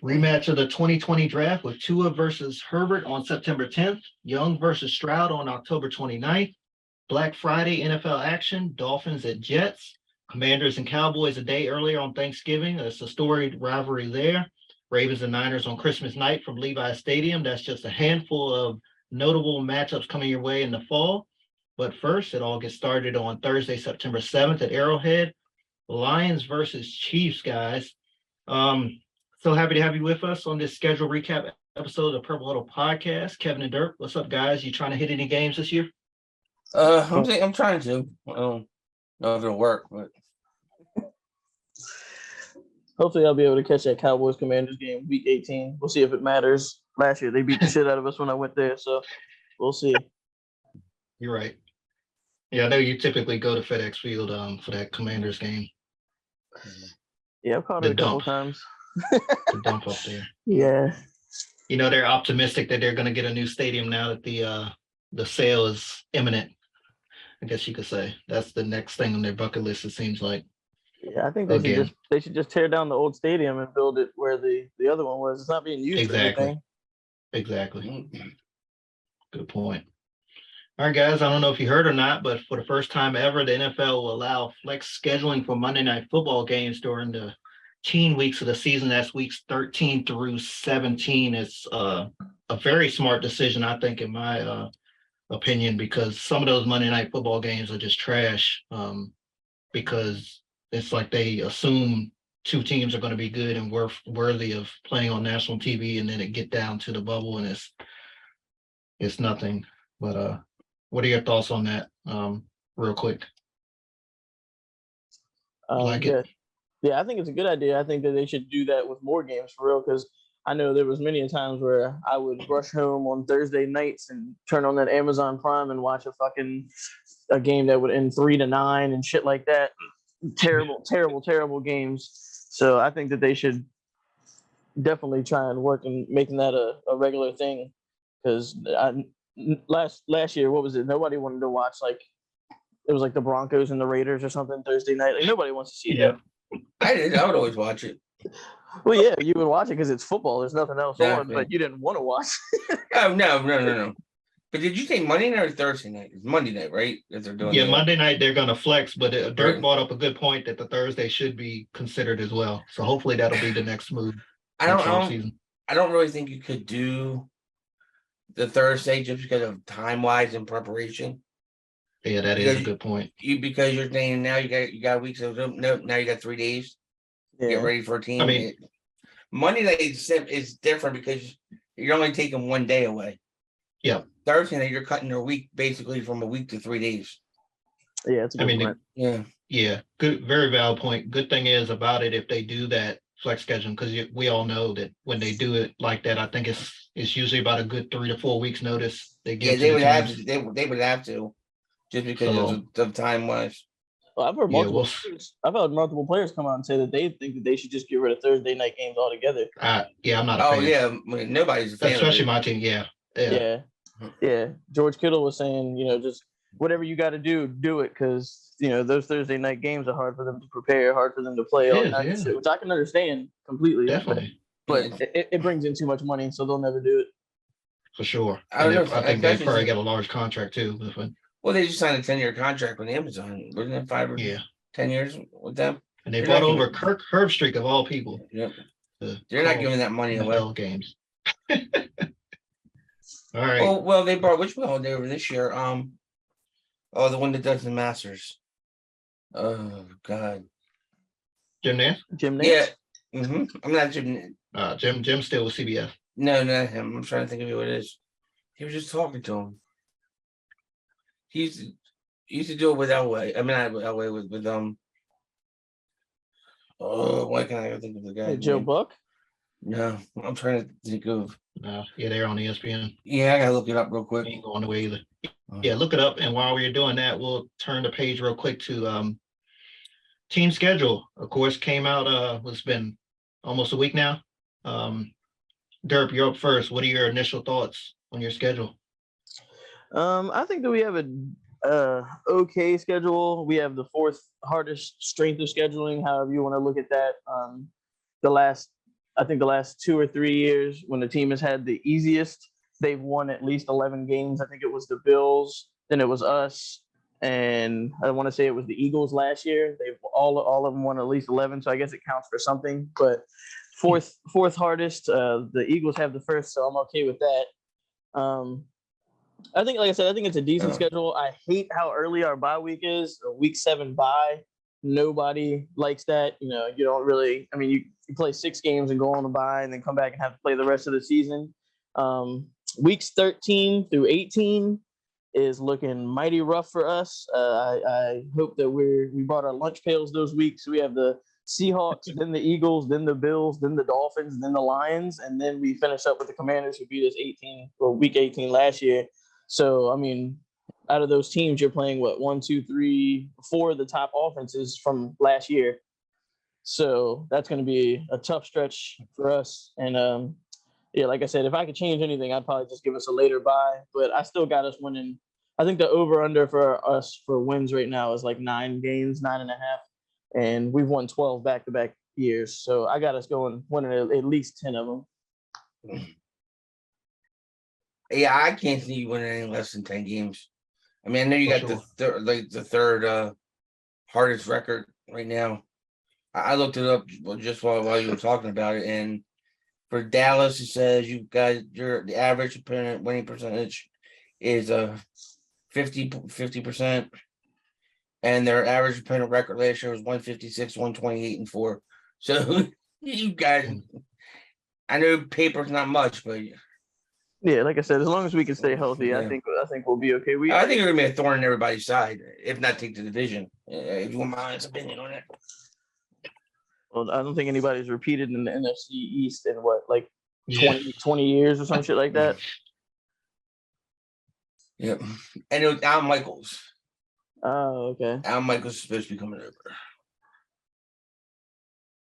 Rematch of the 2020 draft with Tua versus Herbert on September 10th. Young versus Stroud on October 29th. Black Friday NFL action. Dolphins at Jets. Commanders and Cowboys a day earlier on Thanksgiving. It's a storied rivalry there. Ravens and Niners on Christmas night from Levi's Stadium. That's just a handful of notable matchups coming your way in the fall. But first, it all gets started on Thursday, September 7th at Arrowhead. Lions versus Chiefs, guys. So happy to have you with us on this schedule recap episode of the Purple Huddle Podcast. Kevin and Durp, what's up, guys? You trying to hit any games this year? I'm trying to. I don't know if it'll work, but hopefully I'll be able to catch that Cowboys Commanders game week 18. We'll see if it matters. Last year they beat the shit out of us when I went there, so we'll see. You're right. Yeah, I know you typically go to FedEx Field for that Commanders game. Yeah, I've caught it a couple times. The dump up there. Yeah. You know, they're optimistic that they're going to get a new stadium now that the sale is imminent. I guess you could say that's the next thing on their bucket list. It seems like. Yeah, I think they should just tear down the old stadium and build it where the other one was. It's not being used for anything. Exactly. Good point. All right, guys. I don't know if you heard or not, but for the first time ever, the NFL will allow flex scheduling for Monday Night Football games during the teen weeks of the season. That's weeks 13 through 17. It's a very smart decision, I think, in my opinion, because some of those Monday Night Football games are just trash because it's like they assume two teams are going to be good and worthy of playing on national TV, and then it get down to the bubble and it's nothing. But what are your thoughts on that, real quick? It? Yeah, I think it's a good idea. I think that they should do that with more games for real, because I know there was many times where I would rush home on Thursday nights and turn on that Amazon Prime and watch a game that would end 3-9 and shit like that. Terrible games. So I think that they should definitely try and work in making that a regular thing, because last year, what was it? Nobody wanted to watch, like, it was like the Broncos and the Raiders or something Thursday night. Like, nobody wants to see that. I did. I would always watch it. Well, yeah, you would watch it because it's football. There's nothing else on, but you didn't want to watch. Oh, no. But did you say Monday night or Thursday night? It's Monday night, right? That they're doing. Yeah, Monday night they're going to flex, but Dirk brought up a good point that the Thursday should be considered as well. So hopefully that'll be the next move. I don't really think you could do the Thursday just because of time-wise and preparation. Yeah, that is a good point. Because you're saying now you got weeks of now you got 3 days. Yeah. Get ready for a team. I mean, Monday night is different because you're only taking 1 day away. Yeah. Thursday night you're cutting their week basically from a week to 3 days. Yeah, it's a good point. Yeah, good, very valid point. Good thing is about it if they do that flex scheduling, because we all know that when they do it like that, I think it's usually about a good 3 to 4 weeks notice. They would have to. They would have to. Just because of time wise. Well, I've heard multiple players come out and say that they think that they should just get rid of Thursday night games altogether. I'm not a fan. Oh, yeah. Nobody's a fan. Especially my team, Yeah. George Kittle was saying, just whatever you got to do it, because, those Thursday night games are hard for them to prepare, hard for them to play, all that shit, which I can understand completely. Definitely. But it brings in too much money, so they'll never do it. For sure. I think they probably got a large contract, too. Well, they just signed a 10-year contract with Amazon. Wasn't it 5 or 10 years with them? And they brought over Kirk Herbstreit of all people. Yep. They're not giving that money away. Games. All right. Oh, well, they brought which one over this year? The one that does the Masters. Oh God. Jim Nance? Yeah. Mm-hmm. I'm not Jim. Jim still with CBS. No, not him. I'm trying to think of who it is. He was just talking to him. He used to do it with Elway. I mean, not with Elway, with why can't I think of the guy? Joe Buck? No, I'm trying to think of. No, they're on ESPN. Yeah, I gotta look it up real quick. Ain't going away either. Yeah, look it up. And while we're doing that, we'll turn the page real quick to team schedule. Of course, came out. It's been almost a week now. Durp, you're up first. What are your initial thoughts on your schedule? I think that we have a okay schedule. We have the fourth hardest strength of scheduling, however you want to look at that. The last I think the last 2 or 3 years when the team has had the easiest, they've won at least 11 games. I think it was the Bills, then it was us, and I want to say it was the Eagles last year. They've all of them won at least 11, so I guess it counts for something. But fourth hardest, the Eagles have the first, so I'm okay with that. I think, like I said, I think it's a decent schedule. I hate how early our bye week is. A week 7 bye. Nobody likes that. You don't really. I mean, you play 6 games and go on a bye, and then come back and have to play the rest of the season. Weeks 13 through 18 is looking mighty rough for us. I hope that we brought our lunch pails those weeks. We have the Seahawks, then the Eagles, then the Bills, then the Dolphins, then the Lions, and then we finish up with the Commanders, who beat us week 18 last year. So, I mean, out of those teams, you're playing 1, 2, 3, 4 of the top offenses from last year. So that's going to be a tough stretch for us. And yeah, like I said, if I could change anything, I'd probably just give us a later bye. But I still got us winning. I think the over/under for us for wins right now is like 9 games, 9.5, and we've won 12 back-to-back years. So I got us winning at least 10 of them. Yeah, I can't see you winning any less than 10 games. I mean, I know you got the third hardest record right now. I looked it up just while you were talking about it, and for Dallas, it says the average opponent winning percentage is 50%, and their average opponent record last year was 156, 128, and 4. So you guys, I know paper's not much, but yeah, like I said, as long as we can stay healthy, yeah. I think we'll be okay. I think we're gonna be a thorn in everybody's side, if not take the division. If you want my honest opinion on it. Well, I don't think anybody's repeated in the NFC East in 20 years or some shit like that. Yep. And it was Al Michaels. Oh, okay. Al Michaels is supposed to be coming over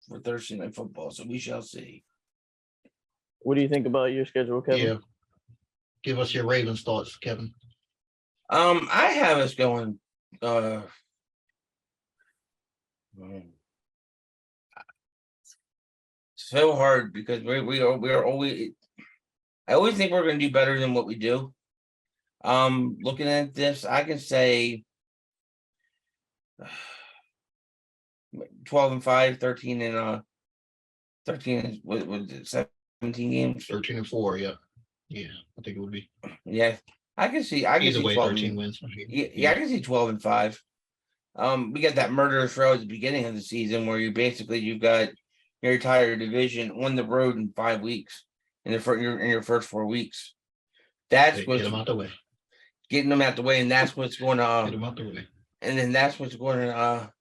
for Thursday Night Football, so we shall see. What do you think about your schedule, Kevin? Yeah. Give us your Ravens thoughts, Kevin. I have us going so hard because we are always. I always think we're going to do better than what we do. Looking at this, I can say 12-5, 13 and 13 was it 17 games? 13-4, yeah. Yeah, I think it would be. Yeah. I can see 13 wins. Yeah, I can see 12-5. We got that murderous row at the beginning of the season where you've got your entire division on the road in 5 weeks in your first 4 weeks. That's what's get them out the way. Getting them out the way, and that's what's going to get them out the way. And then that's what's going to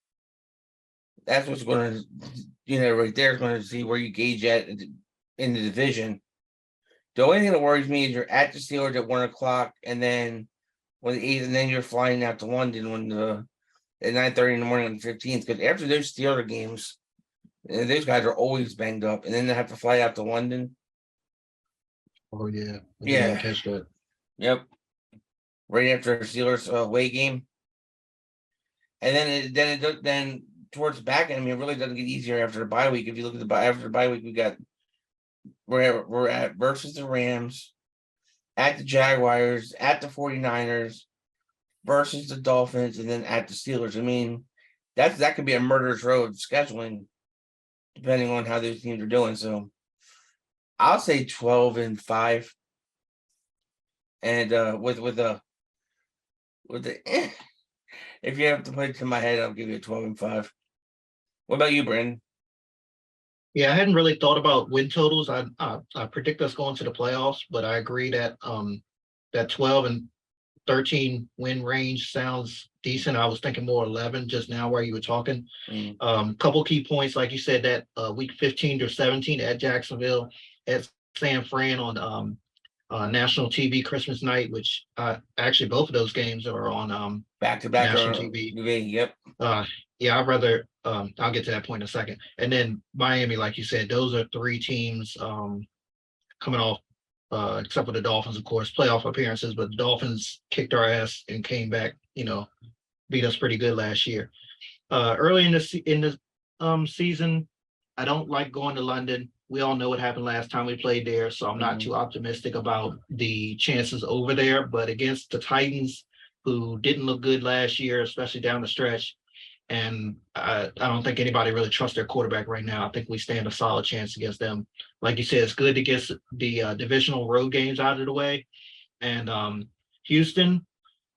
right there is going to see where you gauge at in the division. The only thing that worries me is you're at the Steelers at 1:00, and then and then you're flying out to London at 9:30 in the morning on the 15th. Because after those Steelers games, those guys are always banged up, and then they have to fly out to London. Oh yeah, yeah, catch that. Yep, right after a Steelers away game, and then towards the back end, I mean, it really doesn't get easier after the bye week. If you look at after the bye week, we're at versus the Rams, at the Jaguars, at the 49ers, versus the Dolphins, and then at the Steelers. I mean, that could be a murderous row of scheduling, depending on how those teams are doing. So I'll say 12-5. And with the if you have to put it to my head, I'll give you a 12-5. What about you, Brandon? Yeah, I hadn't really thought about win totals. I predict us going to the playoffs, but I agree that that 12 and 13 win range sounds decent. I was thinking more 11 just now where you were talking. Couple key points, like you said, that week 15 to 17 at Jacksonville, at San Fran on national TV Christmas night, which actually both of those games are on back-to-back national TV. Yep. Yeah, I'd rather I'll get to that point in a second. And then Miami, like you said, those are 3 teams coming off, except for the Dolphins, of course, playoff appearances, but the Dolphins kicked our ass and came back, beat us pretty good last year. Early in the season, I don't like going to London. we all know what happened last time we played there, so I'm not Mhm. too optimistic about the chances over there. But against the Titans, who didn't look good last year, especially down the stretch, and I don't think anybody really trusts their quarterback right now. I think we stand a solid chance against them. Like you said, it's good to get the divisional road games out of the way. And Houston,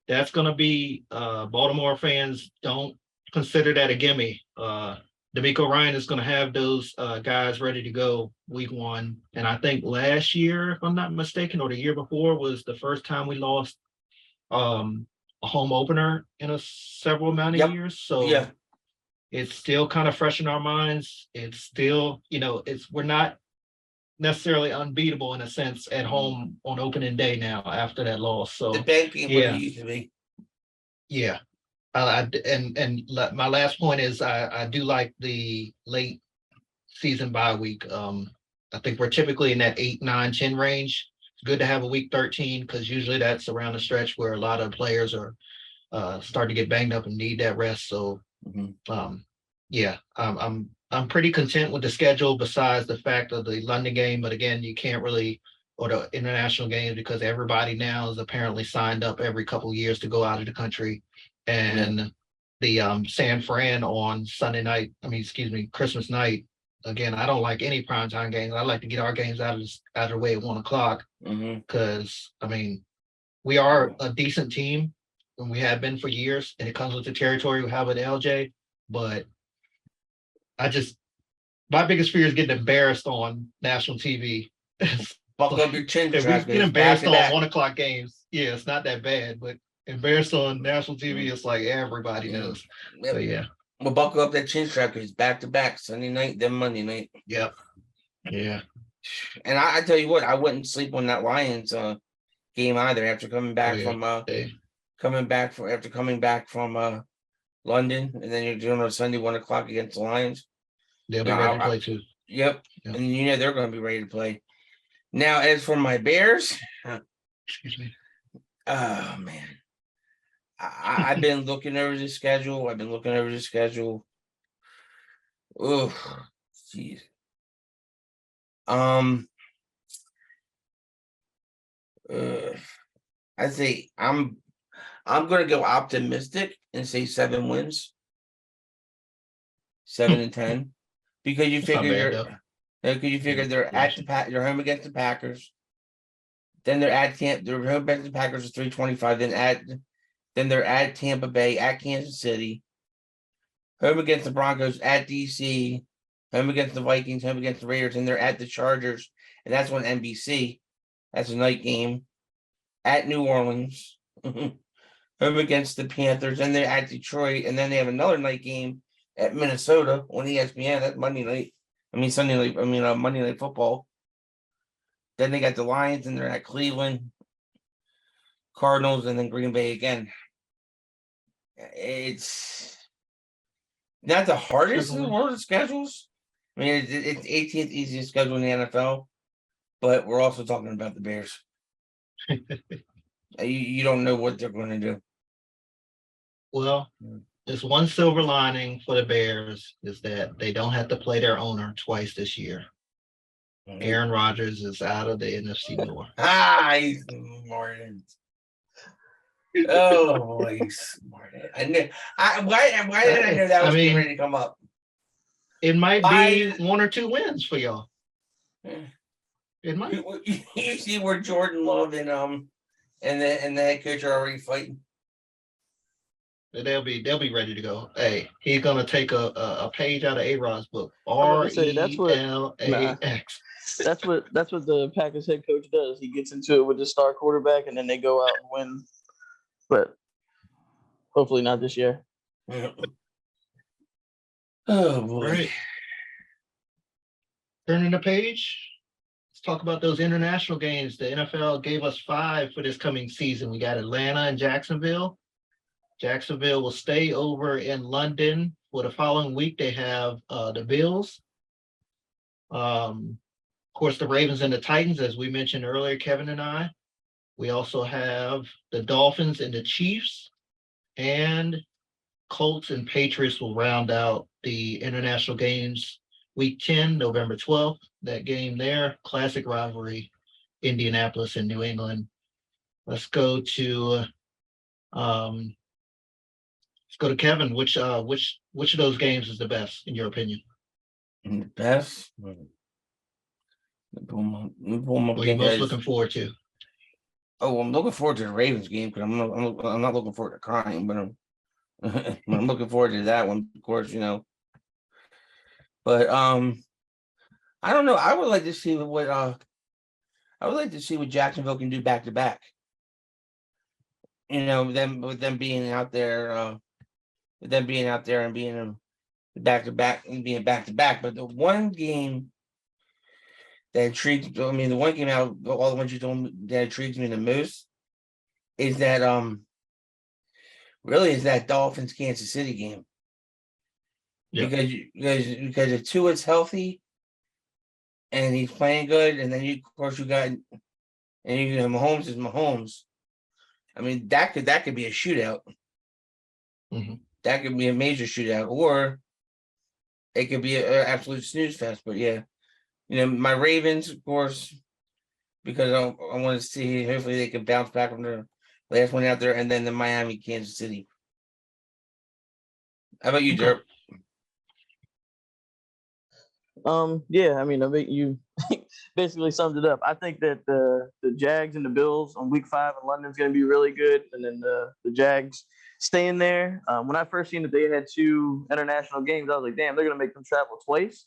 that's going to be Baltimore fans don't consider that a gimme. D'Amico Ryan is going to have those guys ready to go week one. And I think last year, if I'm not mistaken, or the year before, was the first time we lost a home opener in a several amount of Yep. years. So Yeah. it's still kind of fresh in our minds. It's still, we're not necessarily unbeatable in a sense at home on opening day now after that loss. The So bank game where they used to be. yeah. My last point is I do like the late season bye week. I think we're typically in that 8, 9, 10 range. It's good to have a week 13 because usually that's around the stretch where a lot of players are starting to get banged up and need that rest. So Mhm. yeah, I'm pretty content with the schedule besides the fact of the London game. But again, you can't really, or the international games, because everybody now is apparently signed up every couple of years to go out of the country. And the San Fran on Sunday night, Christmas night. Again, I don't like any primetime games. I like to get our games out of the way at 1 o'clock Mhm. because we are a decent team and we have been for years, and it comes with the territory we have with LJ. But my biggest fear is getting embarrassed on national TV. Buckle up your chin If we strap. get It's back embarrassed to on back. 1 o'clock games, yeah, it's not that bad. But embarrassed on national TV, it's like everybody Yeah. knows. Yep. So yeah, Well, buckle up that chin strap because it's back to back Sunday night, then Monday night. yep, yeah. And I tell you what, I wouldn't sleep on that Lions game either after coming back yeah. from They, coming back from London, and then you're doing on Sunday 1 o'clock against the Lions. they'll be Yeah, ready to play too. Yep, Yep. and they're going to be ready to play. Now, as for my Bears, Excuse me. oh man, I've been looking over the schedule. Oh, jeez. Um, I say I'm going to go optimistic and say 7 wins, 7-10, because you That's not figure bad though. Yeah, they're at they're home against the Packers. Then they're at Tampa. They're home against the Packers is 325. Then they're at Tampa Bay, at Kansas City, home against the Broncos, at DC, home against the Vikings, home against the Raiders, and they're at the Chargers, and that's on NBC. That's a night game. At New Orleans, home against the Panthers, and they're at Detroit, and then they have another night game at Minnesota on ESPN. That's Monday night. Sunday night. Monday Night Football. Then they got the Lions, and they're at Cleveland, Cardinals, and then Green Bay again. It's not the hardest in the world of schedules. It's 18th easiest schedule in the NFL, but we're also talking about the Bears. You don't know what they're going to do. Well, there's one silver lining for the Bears is that they don't have to play their owner twice this year. Aaron Rodgers is out of the NFC North. He's smart. Oh boy, he's smart. I knew. Why did I know that was getting ready to come up? It might be 1 or 2 wins for y'all. It might. You see where Jordan Love and the head coach are already fighting. They'll be ready to go. Hey, he's gonna take a page out of A-Rod's book. That's what RELAX. That's what the Packers head coach does. He gets into it with the star quarterback, and then they go out and win. But hopefully not this year. Oh boy! Right. Turning the page. Let's talk about those international games. The NFL gave us 5 for this coming season. We got Atlanta and Jacksonville. Jacksonville will stay over in London. For the following week, they have the Bills. Of course, the Ravens and the Titans, as we mentioned earlier, Kevin and I. We also have the Dolphins and the Chiefs, and Colts and Patriots will round out the international games Week 10, November 12th. That game there, classic rivalry, Indianapolis and New England. Let's go to um, Kevin. Which of those games is the best in your opinion? And the best. Let me pull 'em up What are you again, most guys. looking forward to? Oh, I'm looking forward to the Ravens game because I'm not looking forward to crying, but I'm looking forward to that one, of course, But I don't know. I would like to see what Jacksonville can do back to back. Them with them being out there, and being back to back and being back to back. But the one game that intrigues, I mean, the one game out of all the ones you told me that intrigues me the most is that really is that Dolphins Kansas City game. Yeah. Because if Tua's healthy and he's playing good, and then of course you got Mahomes is Mahomes. I mean that could be a shootout. Mhm. That could be a major shootout, or it could be an absolute snooze fest. But yeah, my Ravens, of course, because I want to see hopefully they can bounce back from the last one out there, and then the Miami Kansas City. How about you, Okay. Durp? Yeah, I mean, I think you basically summed it up. I think that the Jags and the Bills on week 5 in London is going to be really good, and then the Jags staying there. When I first seen that they had 2 international games, I was like, damn, they're going to make them travel twice.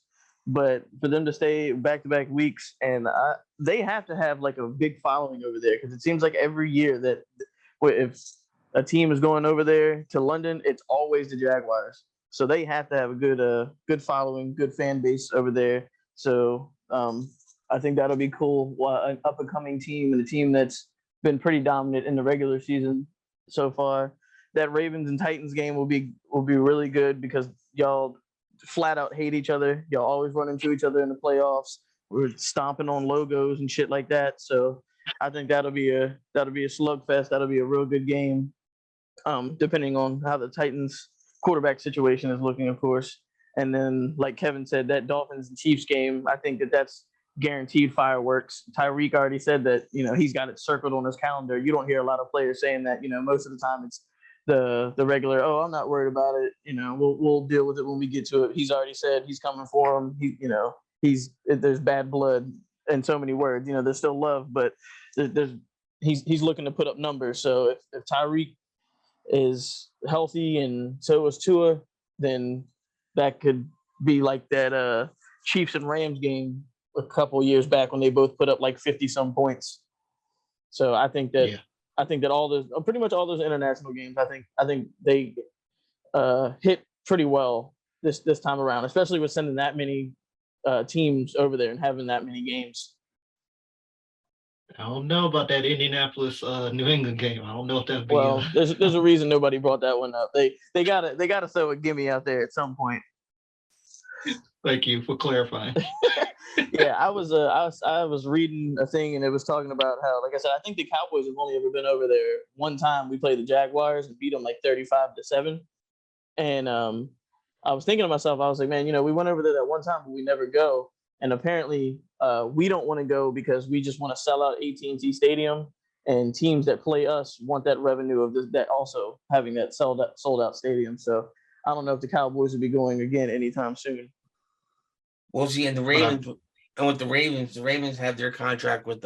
But for them to stay back-to-back weeks, and they have to have like a big following over there, because it seems like every year that if a team is going over there to London, it's always the Jaguars. So they have to have a good following, good fan base over there. So I think that'll be cool. An up and coming team, and a team that's been pretty dominant in the regular season so far. That Ravens and Titans game will be really good, because y'all flat out hate each other. Y'all always run into each other in the playoffs. We're stomping on logos and shit like that. So I think that'll be a slugfest. That'll be a real good game. Depending on how the Titans quarterback situation is looking, of course. And then, like Kevin said, that Dolphins and Chiefs game, I think that's guaranteed fireworks. Tyreek already said that, he's got it circled on his calendar. You don't hear a lot of players saying that. Most of the time it's the regular, oh, I'm not worried about it. We'll deal with it when we get to it. He's already said he's coming for him. There's bad blood in so many words. There's still love, but he's looking to put up numbers. So if Tyreek is healthy and so is Tua, then that could be like that Chiefs and Rams game a couple years back when they both put up like 50 some points. So I think that all those, pretty much all those international games, I think they hit pretty well this time around, especially with sending that many teams over there and having that many games. I don't know about that Indianapolis New England game. I don't know if that'll be. Well, there's a reason nobody brought that one up. They gotta throw a gimme out there at some point. Thank you for clarifying. Yeah, I was reading a thing, and it was talking about how, like I said, I think the Cowboys have only ever been over there one time. We played the Jaguars and beat them like 35-7. And I was thinking to myself, I was like, man, we went over there that one time, but we never go. And apparently, we don't want to go because we just want to sell out AT&T Stadium, and teams that play us want that revenue of that also having that sold out stadium. So I don't know if the Cowboys will be going again anytime soon. Well, see, and the Ravens, with the Ravens have their contract with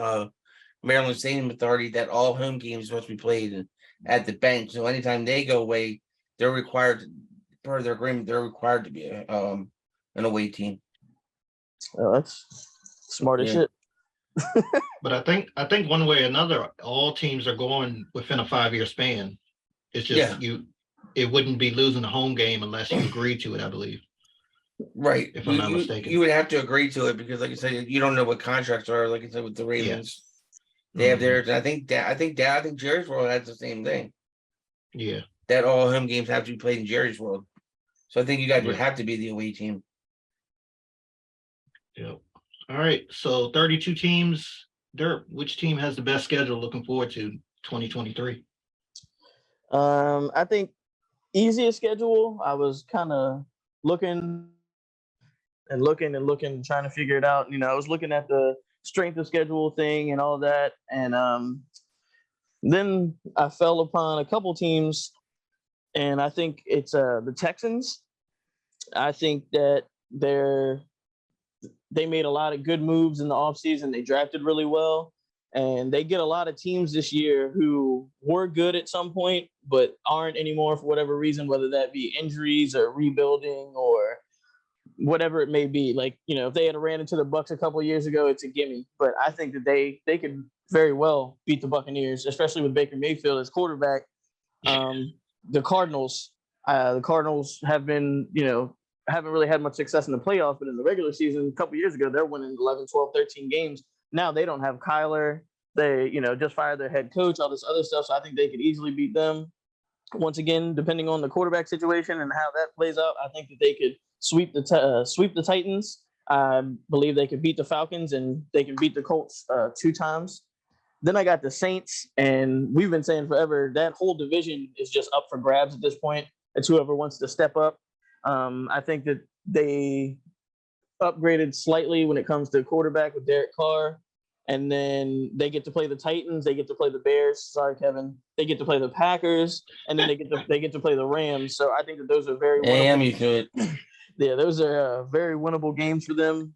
Maryland Stadium Authority that all home games must be played at the bench. So anytime they go away, they're required, per their agreement, they're required to be an away team. Oh, that's smart as Yeah. shit. But I think one way or another, all teams are going within a 5-year span. It's just it wouldn't be losing a home game unless you agree to it, I believe. Right. If I'm not mistaken. You would have to agree to it because, like I said, you don't know what contracts are. Like I said, with the Ravens, they have theirs. I think Jerry's World has the same thing. Yeah. That all home games have to be played in Jerry's World. So I think you guys would have to be the away team. Yep. All right. So 32 teams. Durp, which team has the best schedule looking forward to 2023? I think easiest schedule. I was kind of looking and looking and trying to figure it out. I was looking at the strength of schedule thing and all that, and then I fell upon a couple teams, and I think it's the Texans. I think that they made a lot of good moves in the offseason. They drafted really well. And they get a lot of teams this year who were good at some point, but aren't anymore for whatever reason, whether that be injuries or rebuilding or whatever it may be. Like, if they had ran into the Bucs a couple of years ago, it's a gimme. But I think that they could very well beat the Buccaneers, especially with Baker Mayfield as quarterback. The Cardinals have been, haven't really had much success in the playoffs, but in the regular season, a couple of years ago, they're winning 11, 12, 13 games. Now they don't have Kyler. They, just fired their head coach, all this other stuff. So I think they could easily beat them. Once again, depending on the quarterback situation and how that plays out, I think that they could sweep the Titans. I believe they could beat the Falcons, and they can beat the Colts 2 times. Then I got the Saints, and we've been saying forever that whole division is just up for grabs at this point. It's whoever wants to step up. I think that they upgraded slightly when it comes to quarterback with Derek Carr, and then they get to play the Titans, they get to play the Bears. Sorry, Kevin. They get to play the Packers, and then they get to play the Rams. So I think that those are very Damn, you could. Yeah, those are very winnable games for them.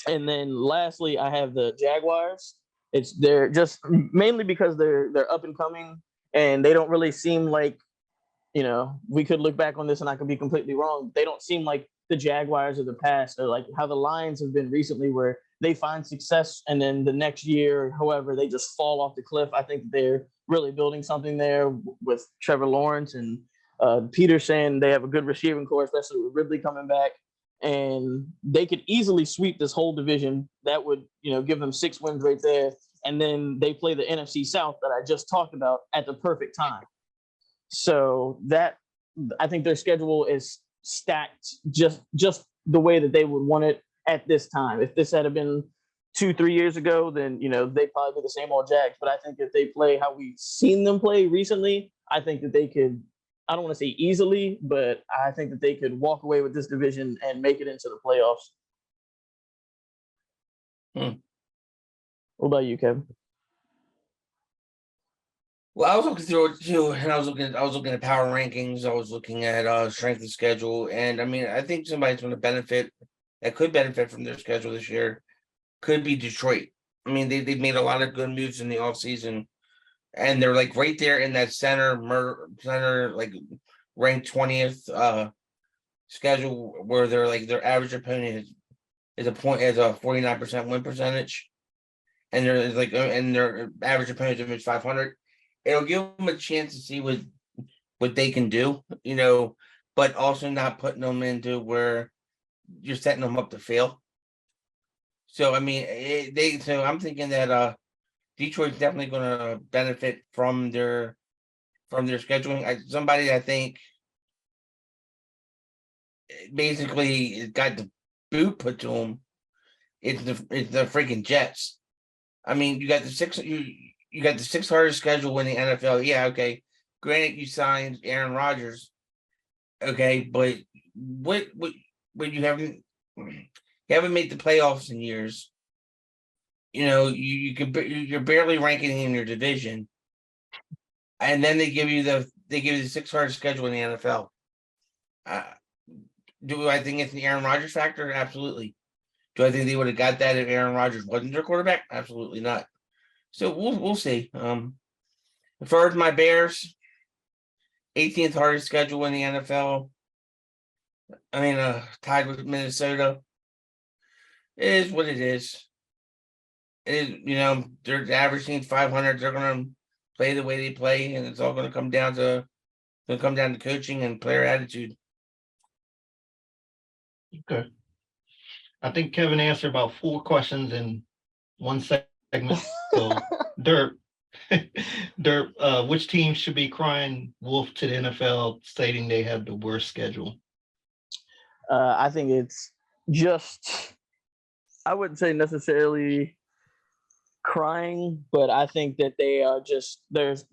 And then lastly, I have the Jaguars. They're just mainly because they're up and coming, and they don't really seem like, we could look back on this and I could be completely wrong. They don't seem like the Jaguars of the past, or like how the Lions have been recently, where they find success and then the next year, however, they just fall off the cliff. I think they're really building something there with Trevor Lawrence and Peterson. They have a good receiving core, especially with Ridley coming back, and they could easily sweep this whole division. That would, give them 6 wins right there. And then they play the NFC South that I just talked about at the perfect time. So that, I think their schedule is stacked just the way that they would want it at this time. If this had been 2-3 years ago, then they'd probably be the same old Jags. But I think if they play how we've seen them play recently, I think that they could, I don't want to say easily, but I think that they could walk away with this division and make it into the playoffs. What about you, Kevin? Well, I was looking through it too, and I was looking at power rankings. I was looking at strength of schedule, and I mean, I think somebody's going to benefit that could benefit from their schedule this year could be Detroit. I mean, they've made a lot of good moves in the offseason, and they're like right there in that center like ranked 20th schedule, where they're like their average opponent is a 49% win percentage, and they're like and their average opponent is 500. It'll give them a chance to see what they can do, but also not putting them into where you're setting them up to fail. So I mean, so I'm thinking that Detroit's definitely going to benefit from their scheduling. Somebody I think basically got the boot put to them. It's the freaking Jets. I mean, you got the 6th hardest schedule in the NFL. Yeah, okay. Granted, you signed Aaron Rodgers. Okay, but what you haven't made the playoffs in years. You're barely ranking in your division, and then they give you the 6th hardest schedule in the NFL. Do I think it's the Aaron Rodgers factor? Absolutely. Do I think they would have got that if Aaron Rodgers wasn't their quarterback? Absolutely not. So we'll see. As far as my Bears, 18th hardest schedule in the NFL. I mean, tied with Minnesota. It is what it is. It is, they're averaging 500. They're going to play the way they play, and it's all going to come down to coaching and player attitude. Okay. I think Kevin answered about 4 questions in one segment. So, Durp, which team should be crying wolf to the NFL, stating they have the worst schedule? I think it's just, I wouldn't say necessarily crying, but I think that they are just there's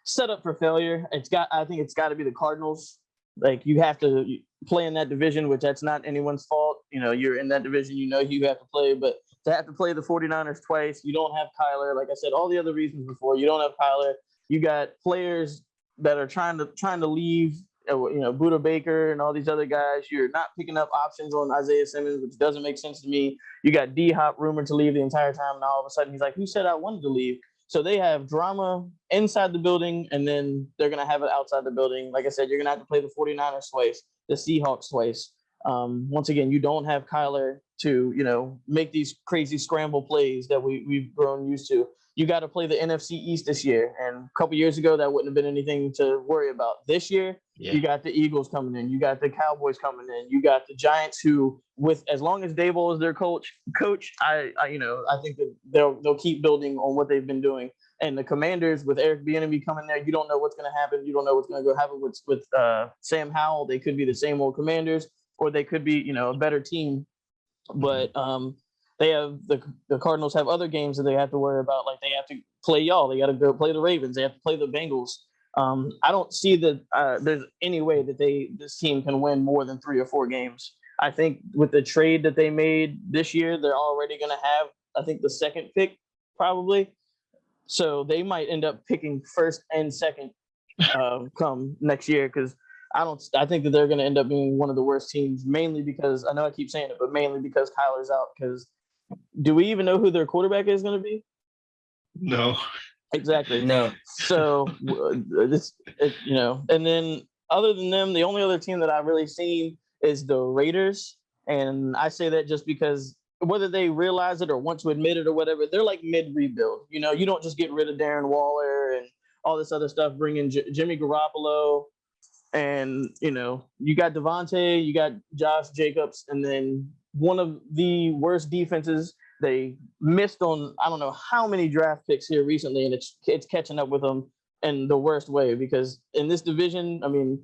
set up for failure. I think it's got to be the Cardinals. Like, you have to play in that division, which that's not anyone's fault. you're in that division, you have to play. But to have to play the 49ers twice, you don't have Kyler. Like I said, all the other reasons before, you don't have Kyler. You got players that are trying to leave. Buda Baker and all these other guys. You're not picking up options on Isaiah Simmons, which doesn't make sense to me. You got D Hop rumored to leave the entire time. Now all of a sudden he's like, "Who said I wanted to leave?" So they have drama inside the building, and then they're going to have it outside the building. Like I said, you're going to have to play the 49ers twice, the Seahawks twice. Once again, you don't have Kyler to, make these crazy scramble plays that we've grown used to. You got to play the NFC East this year. And a couple years ago, that wouldn't have been anything to worry about. This year, You got the Eagles coming in. You got the Cowboys coming in. You got the Giants who, as long as Daboll is their coach, I think that they'll keep building on what they've been doing. And the Commanders with Eric Bieniemy coming there, you don't know what's going to happen. You don't know what's going to go happen with Sam Howell. They could be the same old Commanders, or they could be, a better team. But they have the Cardinals have other games that they have to worry about. Like they have to play y'all. They got to go play the Ravens. They have to play the Bengals. I don't see that there's any way that this team can win more than 3 or 4 games. I think with the trade that they made this year, they're already going to have, I think, the second pick probably. So they might end up picking first and second come next year because I think that they're going to end up being one of the worst teams, mainly because I know I keep saying it, but mainly because Kyler's out. Because do we even know who their quarterback is going to be? No. Exactly. No. So and then other than them, the only other team that I've really seen is the Raiders, and I say that just because whether they realize it or want to admit it or whatever, they're like mid rebuild. You don't just get rid of Darren Waller and all this other stuff. Bring in Jimmy Garoppolo. And, you got Devontae, you got Josh Jacobs, and then one of the worst defenses. They missed on, I don't know how many draft picks here recently, and it's catching up with them in the worst way because in this division, I mean,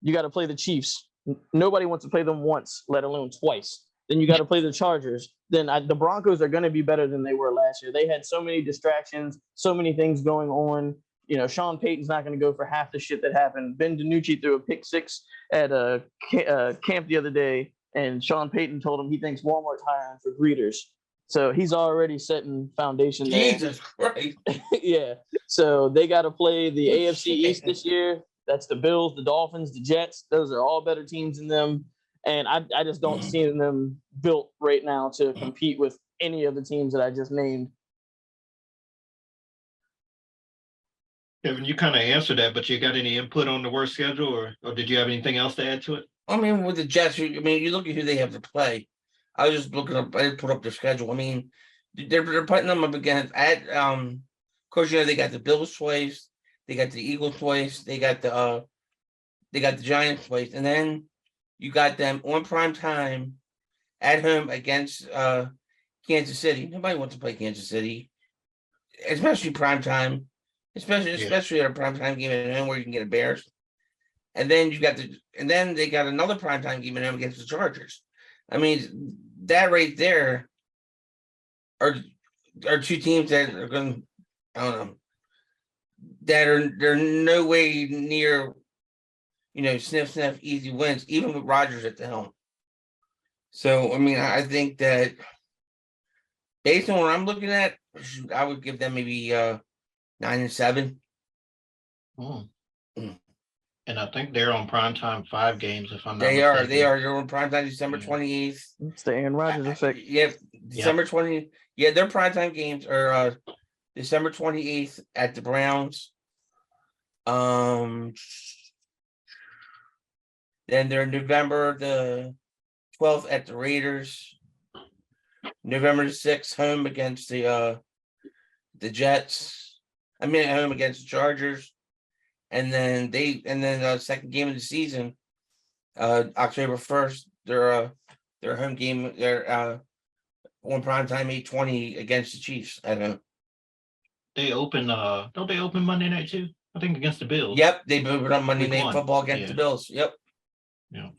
you got to play the Chiefs. Nobody wants to play them once, let alone twice. Then you got to play the Chargers. Then the Broncos are going to be better than they were last year. They had so many distractions, so many things going on. Sean Payton's not going to go for half the shit that happened. Ben DiNucci threw a pick 6 at a camp the other day, and Sean Payton told him he thinks Walmart's hiring for greeters. So he's already setting foundation there. Jesus Christ. Yeah. So they got to play the AFC East this year. That's the Bills, the Dolphins, the Jets. Those are all better teams than them. And I just don't see them built right now to compete with any of the teams that I just named. Kevin, you kind of answered that, but you got any input on the worst schedule, or did you have anything else to add to it? I mean, with the Jets, you look at who they have to play. I was just looking up. I put up their schedule. I mean, they're putting them up against of course, they got the Bills twice, they got the Eagles twice, they got the Giants twice, and then you got them on prime time at home against Kansas City. Nobody wants to play Kansas City, especially prime time. Especially at a primetime game at home where you can get embarrassed. And then then they got another primetime game at home against the Chargers. I mean, that right there are 2 teams that are going to, I don't know, they're no way near, sniff, easy wins, even with Rodgers at the helm. So, I mean, I think that based on what I'm looking at, I would give them maybe 9-7. And I think they're on primetime 5 games, if I'm not They mistaken. They're on primetime December 28th. It's the Aaron Rodgers effect. December 20th. Yeah, their primetime games are December 28th at the Browns. Then they're November the 12th at the Raiders. November the 6th home against the Jets. Home against the Chargers, and then the second game of the season, October 1st, their home game, they're on primetime 8:20 against the Chiefs. I don't know. They open don't they open Monday night too? I think against the Bills. Yep, they moved it on Monday Week Night 1. Football against the Bills. Yep. Yeah.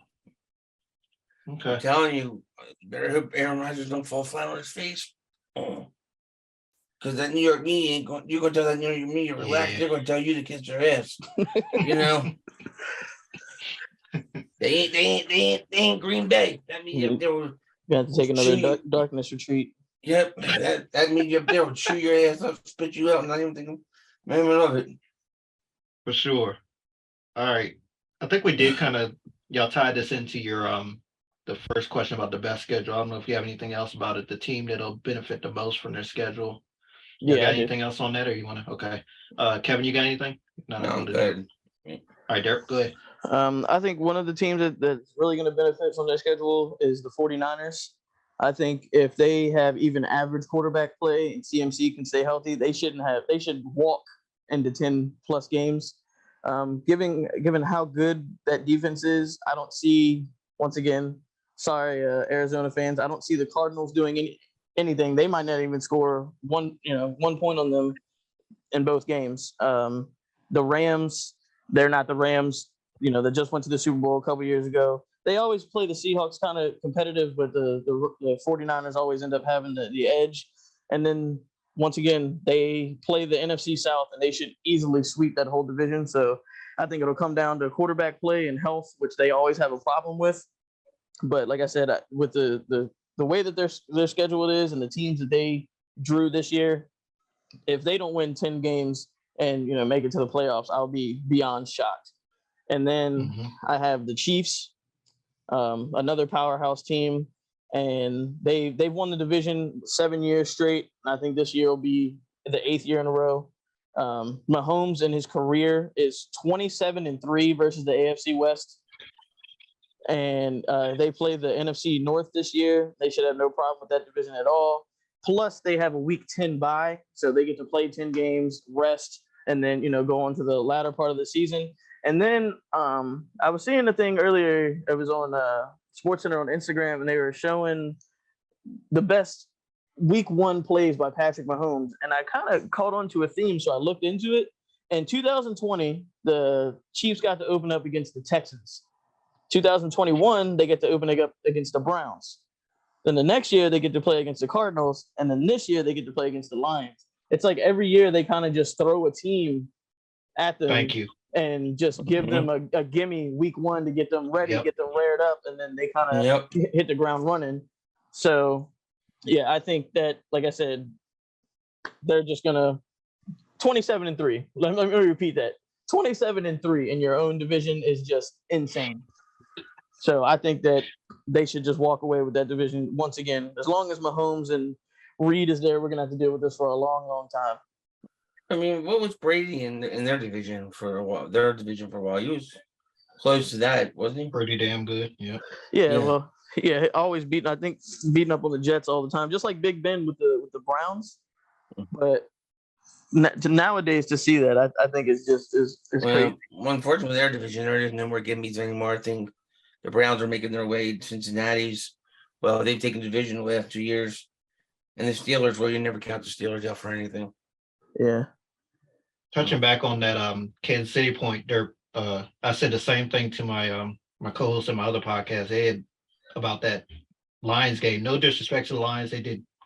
I'm Okay. telling you, better hope Aaron Rodgers don't fall flat on his face. Because that New York media ain't going. You're gonna tell that New York media relax. Yeah. They're gonna tell you to kiss your ass. They ain't Green Bay. That means they were Gonna have to take another darkness retreat. Yep, that means you up there will chew your ass up, spit you out, not even thinking, man, I love it. For sure. All right. I think we did kind of y'all tied this into your the first question about the best schedule. I don't know if you have anything else about it. The team that'll benefit the most from their schedule. You Yeah, got I do. anything else on that, or you want to? Okay. Kevin, you got anything? No, I'll I'm go to Derek. good. All right, Derek, go ahead. I think one of the teams that's really going to benefit from their schedule is the 49ers. I think if they have even average quarterback play and CMC can stay healthy, they should walk into 10 plus games. Given how good that defense is, I don't see, once again, sorry, Arizona fans, I don't see the Cardinals doing anything. They might not even score one point on them in both games. The Rams, they're not the Rams, that just went to the Super Bowl a couple years ago. They always play the Seahawks kind of competitive, but the 49ers always end up having the edge. And then once again, they play the NFC South, and they should easily sweep that whole division. So I think it'll come down to quarterback play and health, which they always have a problem with. But like I said, with the way that their schedule is and the teams that they drew this year, if they don't win 10 games and make it to the playoffs, I'll be beyond shocked. And then I have the Chiefs, another powerhouse team, and they've won the division 7 years straight. I think this year will be the 8th year in a row. Mahomes in his career is 27-3 versus the AFC West, and they play the NFC North this year. They should have no problem with that division at all. Plus, they have a Week 10 bye, so they get to play 10 games, rest, and then go on to the latter part of the season. And then I was seeing the thing earlier. It was on SportsCenter on Instagram, and they were showing the best Week 1 plays by Patrick Mahomes. And I kind of caught on to a theme, so I looked into it. In 2020, the Chiefs got to open up against the Texans. 2021, they get to open it up against the Browns. Then the next year, they get to play against the Cardinals. And then this year, they get to play against the Lions. It's like every year they kind of just throw a team at them. Thank you. And just give them a gimme Week 1 to get them ready, get them reared up, and then they kind of hit the ground running. So, yeah, I think that, like I said, they're just gonna 27-3. Let me repeat that: 27-3 in your own division is just insane. So I think that they should just walk away with that division once again. As long as Mahomes and Reed is there, we're gonna have to deal with this for a long, long time. I mean, what was Brady in their division for a while? Their division for a while. He was close to that, wasn't he? Pretty damn good. Yeah. Yeah. Well, yeah, always beating up on the Jets all the time, just like Big Ben with the Browns. But nowadays, to see that, I think it's crazy. Well, unfortunately, their division, there is no more gimmies anymore. I think the Browns are making their way to Cincinnati's. Well, they've taken division the last 2 years, and the Steelers. Well, you never count the Steelers out for anything. Yeah. Touching back on that Kansas City point, there I said the same thing to my my co-host in my other podcast, Ed, about that Lions game. No disrespect to the Lions,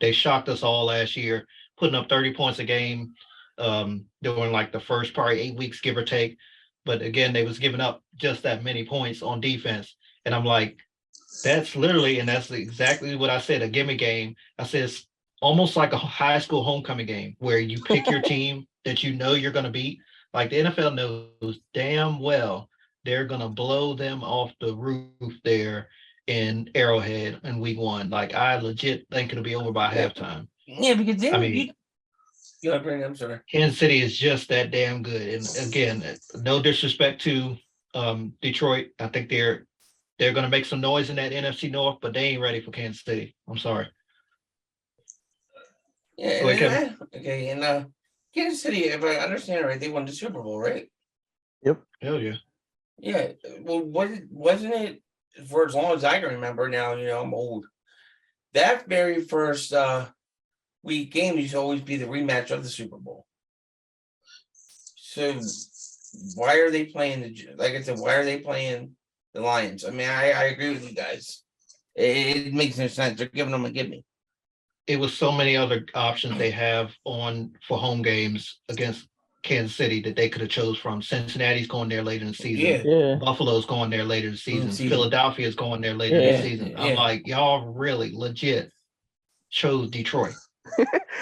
they shocked us all last year, putting up 30 points a game during like the first probably 8 weeks, give or take. But again, they was giving up just that many points on defense, and I'm like, that's literally, and that's exactly what I said, a gimme game. I said it's almost like a high school homecoming game where you pick your team that you know you're going to beat. Like the NFL knows damn well they're going to blow them off the roof there in Arrowhead in Week 1. Like I legit think it'll be over by halftime. Yeah, because I'm sorry. Kansas City is just that damn good. And again, no disrespect to Detroit. I think they're going to make some noise in that NFC North, but they ain't ready for Kansas City. I'm sorry. Yeah. Go ahead, Okay, and Kansas City, if I understand right, they won the Super Bowl, right? Yep. Hell yeah. Yeah. Well, wasn't it for as long as I can remember? Now, I'm old. That very first week game used to always be the rematch of the Super Bowl. So why are they playing like I said, why are they playing the Lions? I mean, I agree with you guys. It makes no sense. They're giving them a gimme. It was so many other options they have on for home games against Kansas City that they could have chose from. Cincinnati's going there later in the season. Yeah. Yeah. Buffalo's going there later in the season. season. Philadelphia's going there later in Yeah. the season. Yeah. I'm like, y'all really legit chose Detroit.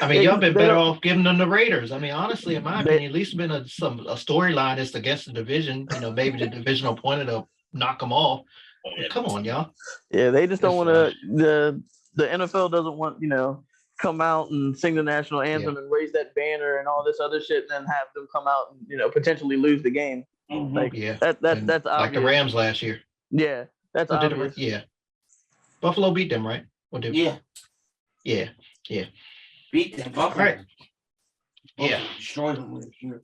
I mean, Yeah, y'all been they better don't- off giving them the Raiders. I mean, honestly, in my They- opinion, at least been a storyline that's against the division. Maybe the divisional opponent to knock them off. But come on, y'all. Yeah, they just don't It's, want to. The NFL doesn't want come out and sing the national anthem and raise that banner and all this other shit, and then have them come out and potentially lose the game. Mhm. Like Yeah. that's And obvious. like the Rams last year. Yeah, that's Or did obvious. yeah. Buffalo beat them, right? Or did Yeah. Yeah. Beat them. Buffalo. All right. Yeah. Destroyed them this year.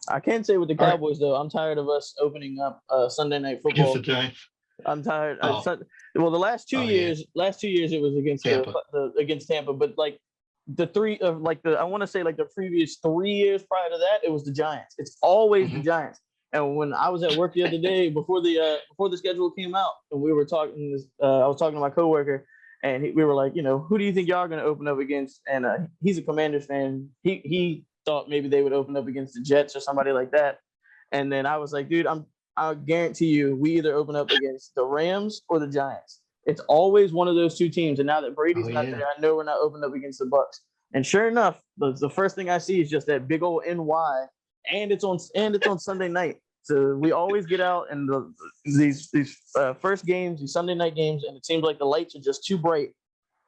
I can say with the All right. Cowboys though, I'm tired of us opening up Sunday night Against football. the Giants. I'm tired. Oh. Well, the last 2 Oh, yeah. years, it was against Tampa. against Tampa, but like the three of I want to say like the previous 3 years prior to that, it was the Giants. It's always the Mhm. Giants. And when I was at work the other day before the schedule came out, and we were talking, I was talking to my coworker, and we were like, who do you think y'all are going to open up against? And he's a Commanders fan. He thought maybe they would open up against the Jets or somebody like that. And then I was like, dude, I guarantee you, we either open up against the Rams or the Giants. It's always one of those two teams. And now that Brady's not there, I know we're not opening up against the Bucks. And sure enough, the first thing I see is just that big old NY, and it's on Sunday night. So we always get out and these first games, these Sunday night games, and it seems like the lights are just too bright,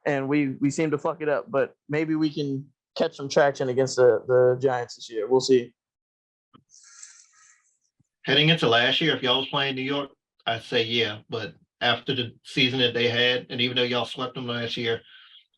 and we seem to fuck it up. But maybe we can catch some traction against the Giants this year. We'll see. Heading into last year, if y'all was playing New York, I'd say yeah. But after the season that they had, and even though y'all swept them last year,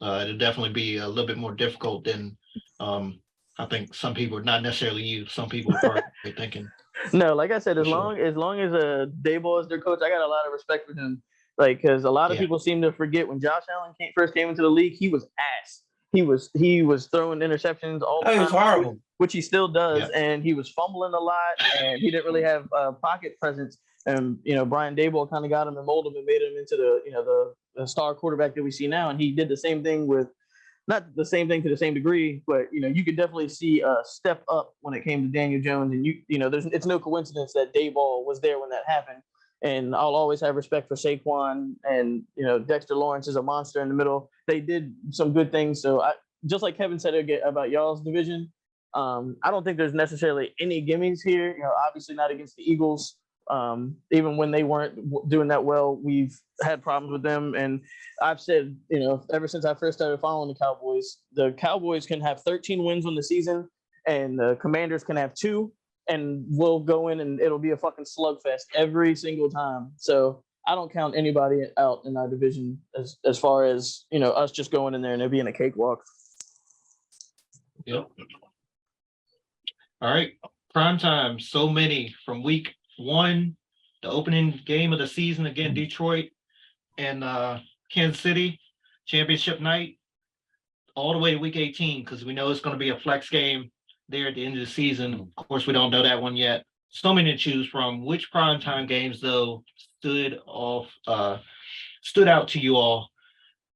it'll definitely be a little bit more difficult than I think some people, not necessarily you, some people are probably thinking. No, like I said, as For long as Daboll is their coach, I got a lot of respect for him. Like, because a lot of Yeah. people seem to forget when Josh Allen first came into the league, he was ass. He was throwing interceptions all the Oh, he time, was horrible. which he still does, Yeah. and he was fumbling a lot, and he didn't really have pocket presence. And Brian Daboll kind of got him and molded him and made him into the star quarterback that we see now. And he did the same thing with, not the same thing to the same degree, but you could definitely see a step up when it came to Daniel Jones. And it's no coincidence that Daboll was there when that happened. And I'll always have respect for Saquon, and Dexter Lawrence is a monster in the middle. They did some good things. So just like Kevin said about y'all's division, I don't think there's necessarily any gimmies here. Obviously not against the Eagles. Even when they weren't doing that well, we've had problems with them. And I've said, ever since I first started following the Cowboys can have 13 wins on the season, and the Commanders can have 2, and we'll go in and it'll be a fucking slugfest every single time. So I don't count anybody out in our division as far as, us just going in there and it being a cakewalk. Yep. All right. Prime time. So many from week 1, the opening game of the season again, Detroit and Kansas City, championship night, all the way to week 18, because we know it's going to be a flex game there at the end of the season. Of course, we don't know that one yet. So many to choose from. Which primetime games, though, stood out to you all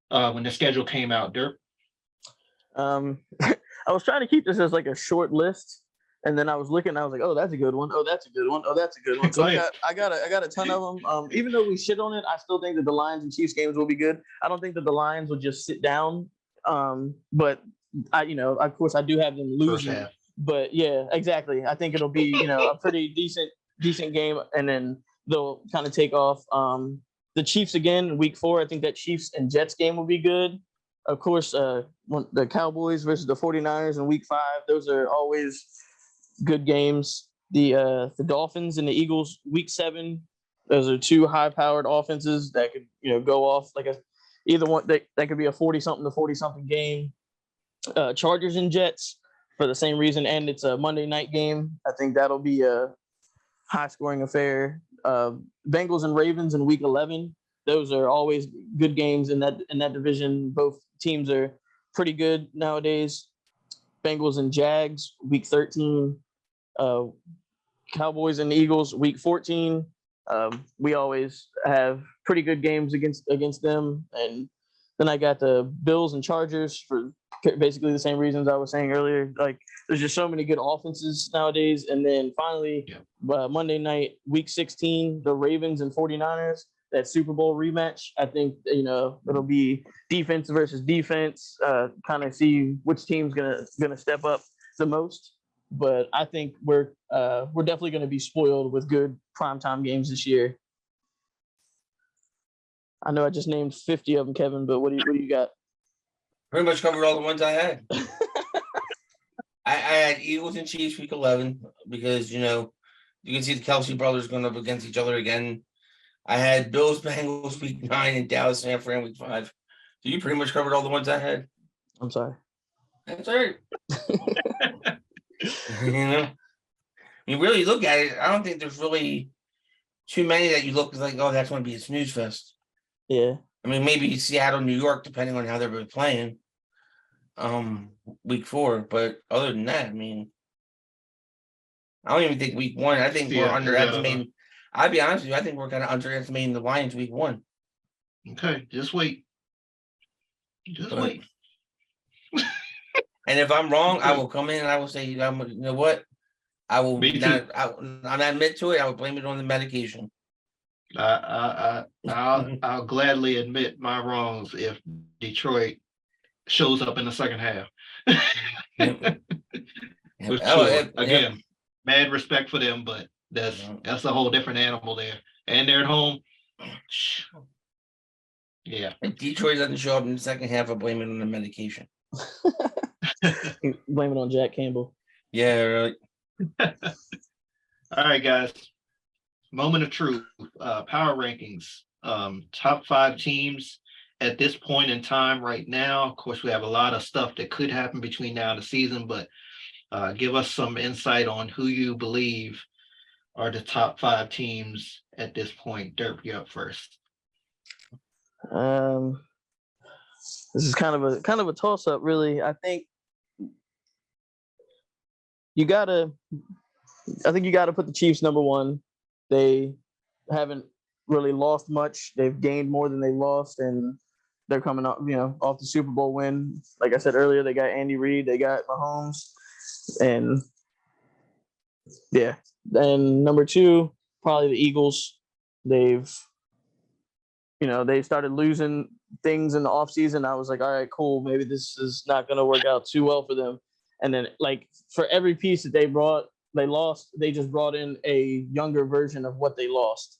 when the schedule came out, Durp? I was trying to keep this as like a short list, and then I was looking, I was like, oh, that's a good one. Oh, that's a good one. Oh, that's a good one. So Go ahead. I got a ton of them. Even though we shit on it, I still think that the Lions and Chiefs games will be good. I don't think that the Lions will just sit down. But of course, I do have them First losing. half. But yeah, exactly. I think it'll be a pretty decent game, and then they'll kind of take off. The Chiefs again, week 4. I think that Chiefs and Jets game will be good. Of course, the Cowboys versus the 49ers in week 5. Those are always good games. The Dolphins and the Eagles week 7. Those are 2 high-powered offenses that could go off like either one. That could be a 40-something to 40-something game. Chargers and Jets for the same reason, and it's a Monday night game. I think that'll be a high-scoring affair. Bengals and Ravens in week 11. Those are always good games in that division. Both teams are pretty good nowadays. Bengals and Jags week 13. Cowboys and Eagles week 14. We always have pretty good games against them, and Then I got the Bills and Chargers for basically the same reasons I was saying earlier. Like, there's just so many good offenses nowadays. And then finally, Monday night, week 16, the Ravens and 49ers, that Super Bowl rematch. I think, it'll be defense versus defense, kind of see which team's gonna step up the most. But I think we're definitely going to be spoiled with good primetime games this year. I know I just named 50 of them, Kevin, but what do you got? Pretty much covered all the ones I had. I had Eagles and Chiefs week 11 because, you can see the Kelsey brothers going up against each other again. I had Bills Bengals week 9 and Dallas San Fran week 5. So you pretty much covered all the ones I had. I'm sorry. That's all right. You really look at it, I don't think there's really too many that you look like, oh, that's going to be a snooze fest. Yeah. I mean, maybe Seattle, New York, depending on how they're playing. Week 4, but other than that, I mean, I don't even think week 1. I think we're underestimating. I'll be honest with you, I think we're kind of underestimating the Lions week 1. Okay, just wait. Wait. And if I'm wrong, I will come in and I will say, you know what? I will not. I'll not admit to it. I will blame it on the medication. I'll gladly admit my wrongs if Detroit shows up in the second half. For sure. Again, mad respect for them, but that's a whole different animal there. And they're at home. Yeah. If Detroit doesn't show up in the second half, I'll blame it on the medication. Blame it on Jack Campbell. Yeah, really. All right, guys. Moment of truth. Power rankings. Top 5 teams at this point in time right now. Of course, we have a lot of stuff that could happen between now and the season, but give us some insight on who you believe are the top 5 teams at this point. Durp, you up first. This is kind of a toss up, really. I think you gotta put the Chiefs number 1. They haven't really lost much. They've gained more than they lost, and they're coming off the Super Bowl win. Like I said earlier, they got Andy Reid, they got Mahomes, and yeah. Then number 2, probably the Eagles. They started losing things in the offseason. I was like, all right, cool. Maybe this is not going to work out too well for them. And then, like, for every piece that they lost, they just brought in a younger version of what they lost.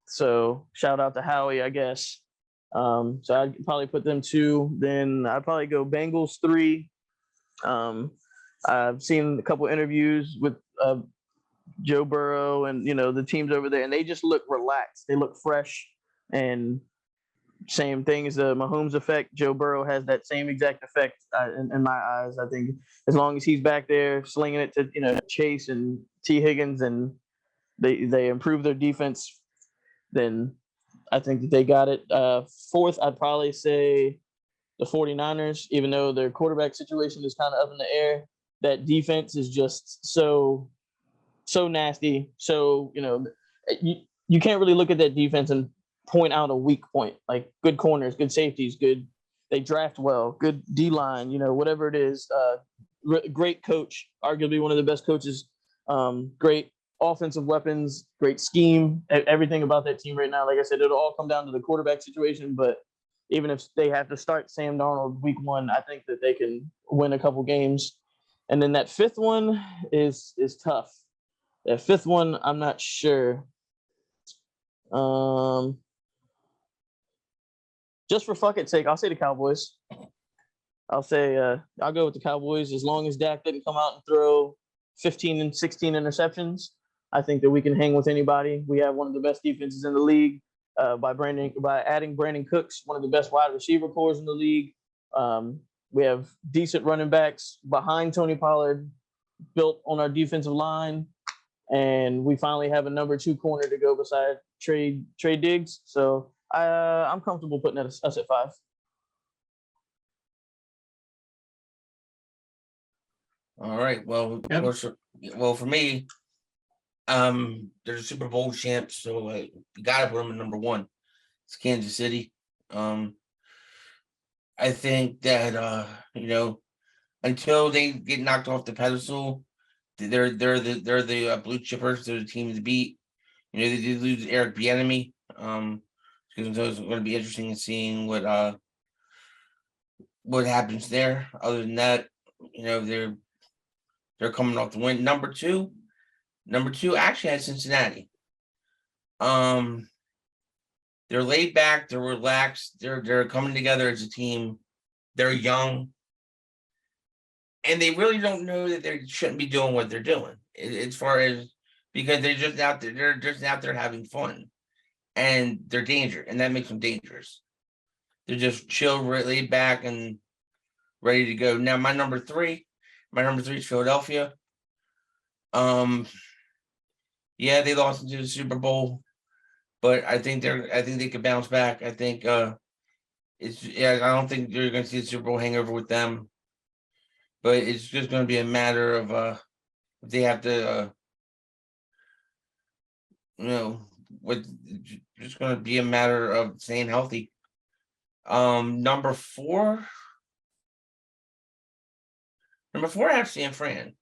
So shout out to Howie, I guess. So I'd probably put them 2. Then I'd probably go Bengals 3. I've seen a couple interviews with Joe Burrow and the teams over there, and they just look relaxed. They look fresh. And same thing as the Mahomes effect. Joe Burrow has that same exact effect in my eyes. I think as long as he's back there slinging it to Chase and T. Higgins, and they improve their defense, then I think that they got it. 4th, I'd probably say the 49ers, even though their quarterback situation is kind of up in the air. That defense is just so nasty. So you can't really look at that defense and point out a weak point. Like, good corners, good safeties, good. They draft well, good D line. Whatever it is. Great coach, arguably one of the best coaches. Great offensive weapons, great scheme. Everything about that team right now. Like I said, it'll all come down to the quarterback situation. But even if they have to start Sam Darnold week 1, I think that they can win a couple games. And then that 5th one is tough. That 5th one, I'm not sure. Just for fuck it's sake, I'll say the Cowboys. I'll go with the Cowboys as long as Dak didn't come out and throw 15 and 16 interceptions. I think that we can hang with anybody. We have one of the best defenses in the league by adding Brandon Cooks, one of the best wide receiver cores in the league. We have decent running backs behind Tony Pollard, built on our defensive line, and we finally have a number 2 corner to go beside Trey Diggs. So I'm comfortable putting us at 5. All right. Well, of course. Well, for me, they're the Super Bowl champs, so you got to put them in number 1. It's Kansas City. I think that until they get knocked off the pedestal, they're the blue chippers. They're the team to beat. They did lose Eric Bieniemy. Because it's going to be interesting in seeing what happens there. Other than that, they're coming off the win. Number two actually had Cincinnati. They're laid back, they're relaxed, they're coming together as a team. They're young, and they really don't know that they shouldn't be doing what they're doing. As far as because they're just out there, having fun, and they're dangerous, and that makes them dangerous. They're just chill, laid back, and ready to go. Now, my number three is Philadelphia. Yeah, they lost into the Super Bowl, but I think they could bounce back. I think I don't think you're going to see the Super Bowl hangover with them, but it's just going to be a matter of if they have to, just going to be a matter of staying healthy. Number four, I have San Fran.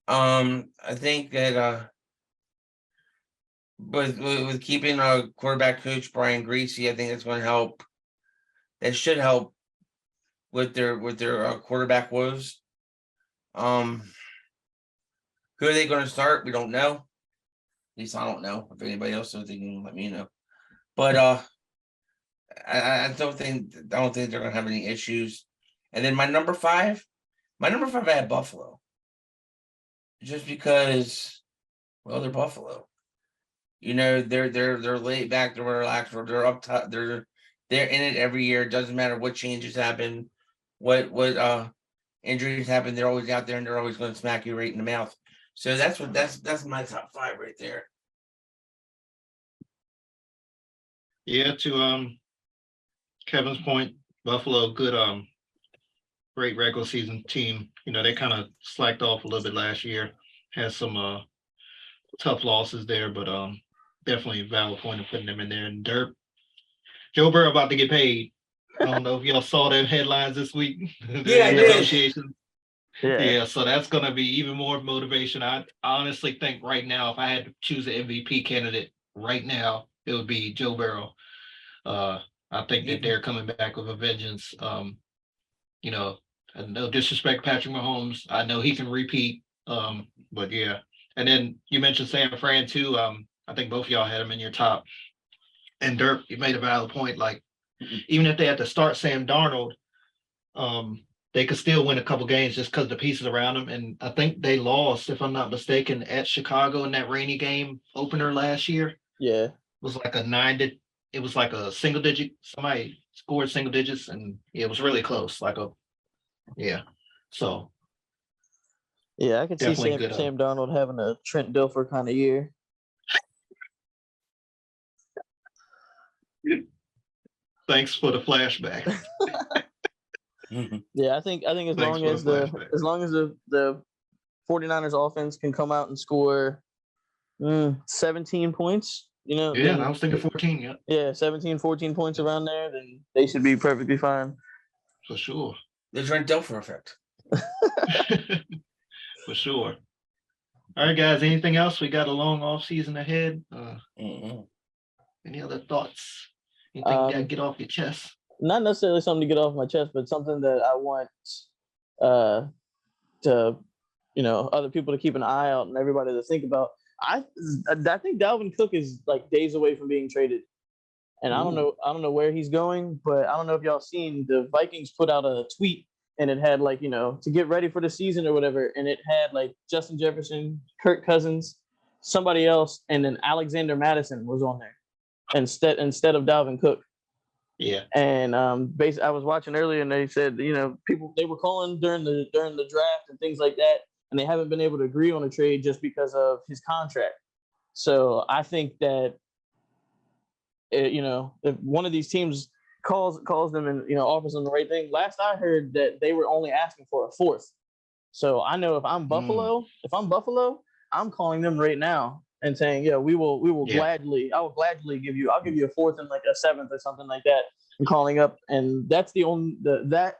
I think that with keeping a quarterback coach Brian Greasy, I think that's going to help. That should help with their quarterback woes. Who are they going to start? We don't know. At least I don't know. If anybody else knows, they can let me know. But I don't think they're going to have any issues. And then my number five, I had Buffalo. Just because, well, they're Buffalo. They're laid back, they're relaxed, they're up top, they're in it every year. It doesn't matter what changes happen, what injuries happen, they're always out there and they're always going to smack you right in the mouth. So that's my top five right there. Yeah, to Kevin's point, Buffalo, good great regular season team. They kind of slacked off a little bit last year, had some tough losses there, but definitely a valid point of putting them in there. And Durp, Joe Burrow about to get paid. I don't know if y'all saw them headlines this week. Yeah, I did. Negotiations. Yeah. Yeah, so that's going to be even more motivation. I honestly think right now, if I had to choose an MVP candidate right now, it would be Joe Burrow. I think that they're coming back with a vengeance. And no disrespect Patrick Mahomes. I know he can repeat. But yeah. And then you mentioned San Fran too. I think both of y'all had him in your top. And Durp, you made a valid point. Like, even if they had to start Sam Darnold, they could still win a couple games just because the pieces around them. And I think they lost, if I'm not mistaken, at Chicago in that rainy game opener last year. Yeah. It was like it was like a single digit. Somebody scored single digits, and it was really close. So Yeah, I can see definitely good. Sam Darnold having a Trent Dilfer kind of year. Thanks for the flashback. Yeah, I think as long as the 49ers offense can come out and score 17 points, Yeah, then, I was thinking 14. Yeah, yeah, 17, 14 points around there, then they should be perfectly fine. for sure. The Trent Dilfer effect. For sure. All right, guys. Anything else? We got a long off season ahead. Any other thoughts? Anything you got to get off your chest? Not necessarily something to get off my chest, but something that I want to other people to keep an eye out and everybody to think about. I think Dalvin Cook is like days away from being traded, and I don't know where he's going, but I don't know if y'all seen the Vikings put out a tweet and it had like to get ready for the season or whatever, and it had like Justin Jefferson, Kirk Cousins, somebody else, and then Alexander Madison was on there instead of Dalvin Cook. Yeah. And I was watching earlier, and they said people they were calling during the draft and things like that, and they haven't been able to agree on a trade just because of his contract. So I think that if one of these teams calls them and offers them the right thing. Last I heard that they were only asking for a fourth. So I know if I'm Buffalo, I'm calling them right now and saying, yeah, we will gladly, I will gladly give you a fourth and like a seventh or something like that. I'm calling up, and that's the only that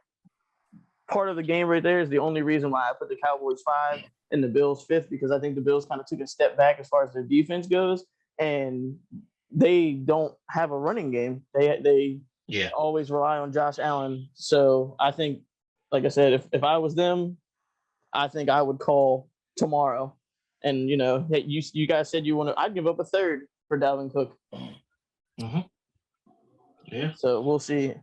part of the game right there is the only reason why I put the Cowboys 5 and the Bills 5th, because I think the Bills kind of took a step back as far as their defense goes, and they don't have a running game. They always rely on Josh Allen. So I think, like I said, if I was them, I think I would call tomorrow. And hey, you guys said you want to. I'd give up a third for Dalvin Cook. Mm-hmm. Yeah. So we'll see.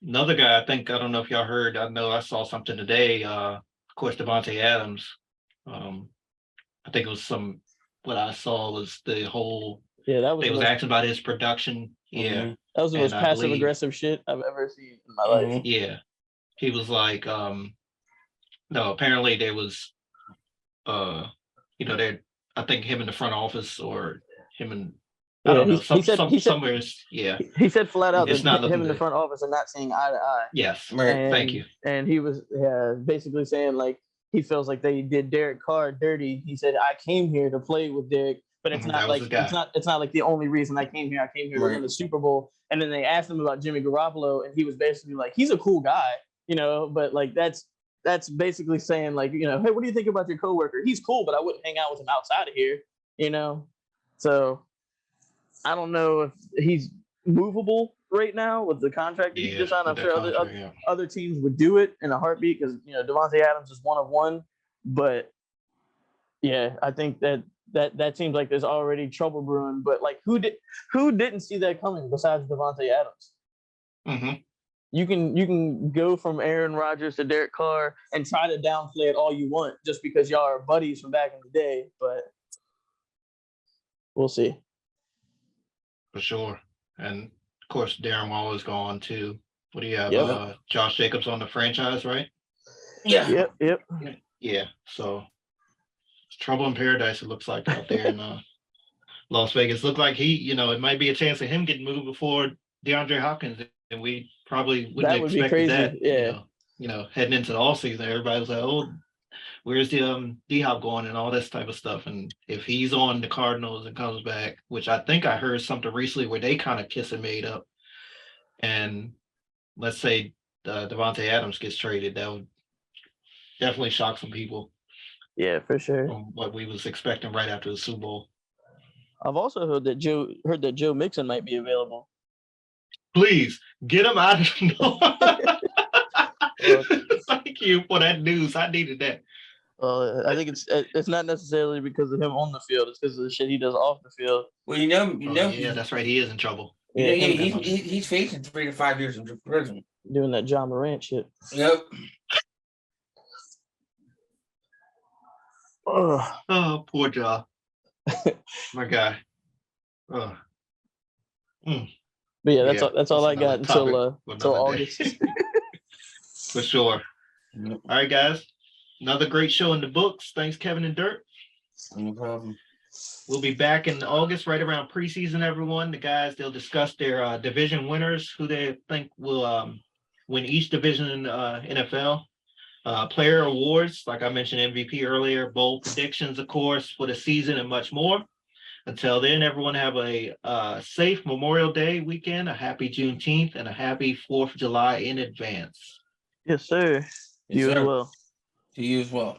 Another guy, I don't know if y'all heard. I know I saw something today. Of course, Devontae Adams. I think it was what I saw was the whole. Yeah, that was. They was asking about his production. Yeah, that was the most passive aggressive shit I've ever seen in my life. Yeah, he was like, no, apparently there was, they, I think him in the front office or him in. I don't know. Somewhere. Yeah. He said flat out it's that not him in the good. front office are not seeing eye to eye. Yes. Right. Thank you. And he was basically saying like he feels like they did Derek Carr dirty. He said, "I came here to play with Derek, but it's not like it's not like the only reason I came here. I came here to win the Super Bowl." And then they asked him about Jimmy Garoppolo, and he was basically like, "He's a cool guy, but like that's basically saying like, hey, what do you think about your coworker? He's cool, but I wouldn't hang out with him outside of here, So I don't know if he's movable right now with the contract that he just signed. I'm sure other teams would do it in a heartbeat because Devontae Adams is one of one. But yeah, I think that seems like there's already trouble brewing. But like, who didn't see that coming besides Devontae Adams? Mm-hmm. You can go from Aaron Rodgers to Derek Carr and try to downplay it all you want just because y'all are buddies from back in the day, but we'll see. For sure. And of course, Darren Waller's gone too. What do you have? Yep. Josh Jacobs on the franchise, right? Yeah. Yep. Yeah. So it's trouble in paradise, it looks like, out there in Las Vegas. Looked like he, it might be a chance of him getting moved before DeAndre Hopkins, and we probably wouldn't have expected that. Yeah. Heading into the all season, everybody was like, "Oh, where's the D-Hop going?" and all this type of stuff. And if he's on the Cardinals and comes back, which I think I heard something recently where they kind of kiss and made up, and let's say Devontae Adams gets traded, that would definitely shock some people. Yeah, for sure. From what we was expecting right after the Super Bowl. I've also heard that Joe Mixon might be available. Please get him out of Thank you for that news. I needed that. Well, I think it's not necessarily because of him on the field. It's because of the shit he does off the field. Well, yeah, that's right. He is in trouble. Yeah, he's facing 3 to 5 years in prison. Doing that John Morant shit. Yep. Oh, poor Ja. My guy. Oh. But yeah, that's all I got until August. For sure. All right, guys. Another great show in the books. Thanks, Kevin and Durp. No problem. We'll be back in August, right around preseason, everyone. The guys, they'll discuss their division winners, who they think will win each division in NFL. Player awards, like I mentioned, MVP earlier, bold predictions, of course, for the season and much more. Until then, everyone have a safe Memorial Day weekend, a happy Juneteenth, and a happy 4th of July in advance. Yes, sir. Yes, sir. As well. To you as well.